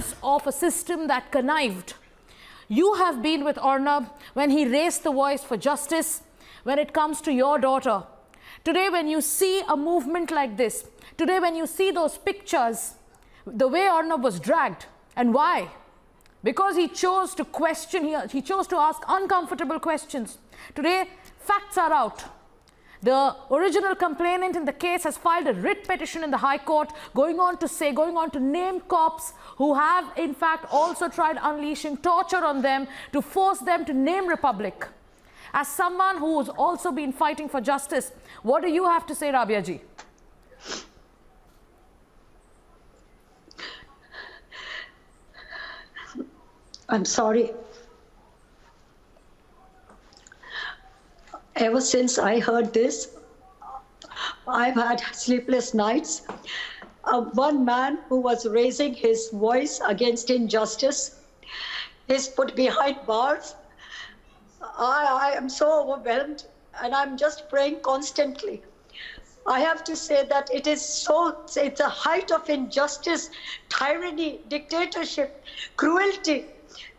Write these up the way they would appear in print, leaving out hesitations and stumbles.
evidence of a system that connived. You have been with Arnab when he raised the voice for justice when it comes to your daughter. Today, when you see a movement like this, today when you see those pictures, the way Arnab was dragged, and why? Because he chose to question, he chose to ask uncomfortable questions. Today, facts are out. The original complainant in the case has filed a writ petition in the High Court, going on to name cops who have in fact also tried unleashing torture on them to force them to name Republic. As someone who has also been fighting for justice, what do you have to say, Rabia ji? I'm sorry. Ever since I heard this, I've had sleepless nights. One man who was raising his voice against injustice is put behind bars. I am so overwhelmed, and I'm just praying constantly. I have to say that it's a height of injustice, tyranny, dictatorship, cruelty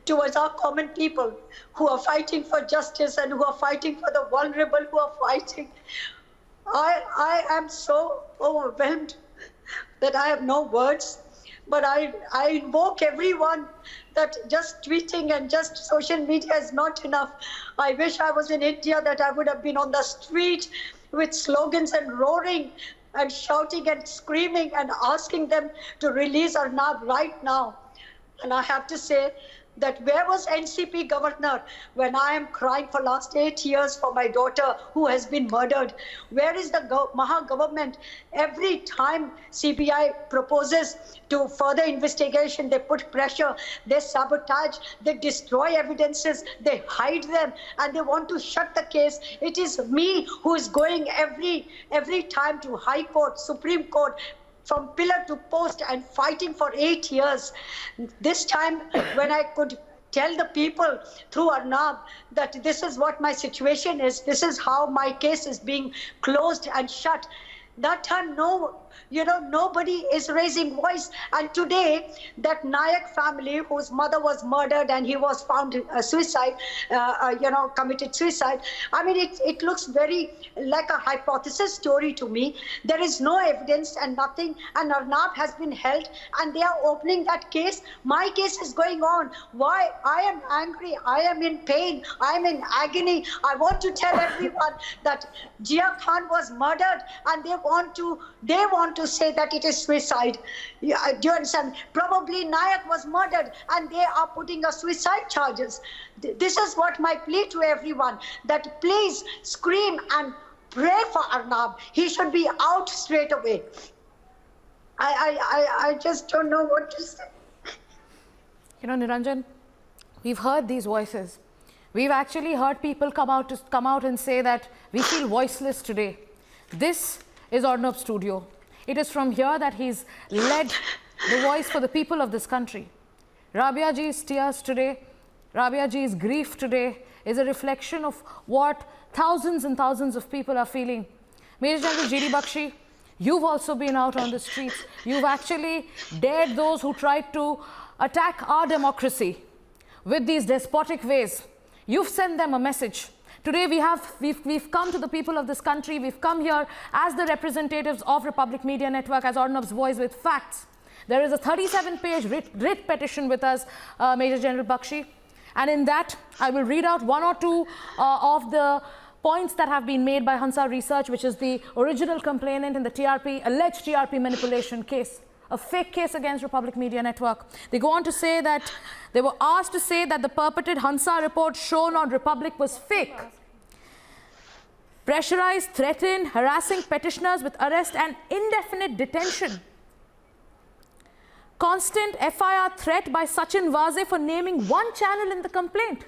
towards our common people who are fighting for justice and who are fighting for the vulnerable, who are fighting. I am so overwhelmed that I have no words, but I invoke everyone that just tweeting and just social media is not enough. I wish I was in India, that I would have been on the street with slogans and roaring and shouting and screaming and asking them to release Arnab right now. And I have to say that where was NCP governor when I am crying for last 8 years for my daughter who has been murdered? Where is the Maha government? Every time CBI proposes to further investigation, they put pressure, they sabotage, they destroy evidences, they hide them, and they want to shut the case. It is me who is going every time to High Court, Supreme Court, from pillar to post and fighting for 8 years. This time when I could tell the people through Arnab that this is what my situation is, this is how my case is being closed and shut, that time nobody is raising voice. And today that Nayak family whose mother was murdered and he was found committed suicide, I mean it looks very like a hypothesis story to me. There is no evidence and nothing, and Arnab has been held and they are opening that case. My case is going on. Why? I am angry, I am in pain, I am in agony. I want to tell everyone that Jia Khan was murdered and they want to say that it is suicide. Do you understand? Probably Nayak was murdered and they are putting a suicide charges. This is what my plea to everyone, that please scream and pray for Arnab. He should be out straight away. I just don't know what to say. You know, Niranjan, we've heard these voices. We've actually heard people come out and say that we feel voiceless today. This is Arnab's studio. It is from here that he's led the voice for the people of this country. Rabia ji's tears today, Rabia ji's grief today is a reflection of what thousands and thousands of people are feeling. Major General G.D. Bakshi, you've also been out on the streets. You've actually dared those who tried to attack our democracy with these despotic ways. You've sent them a message. Today we've come to the people of this country, we've come here as the representatives of Republic Media Network, as Arnab's voice, with facts. There is a 37-page writ petition with us, Major General Bakshi, and in that I will read out one or two of the points that have been made by Hansa Research, which is the original complainant in the alleged TRP manipulation case, a fake case against Republic Media Network. They go on to say that they were asked to say that the purported Hansa report shown on Republic was fake. Pressurized, threatened, harassing petitioners with arrest and indefinite detention. Constant FIR threat by Sachin Vaze for naming one channel in the complaint.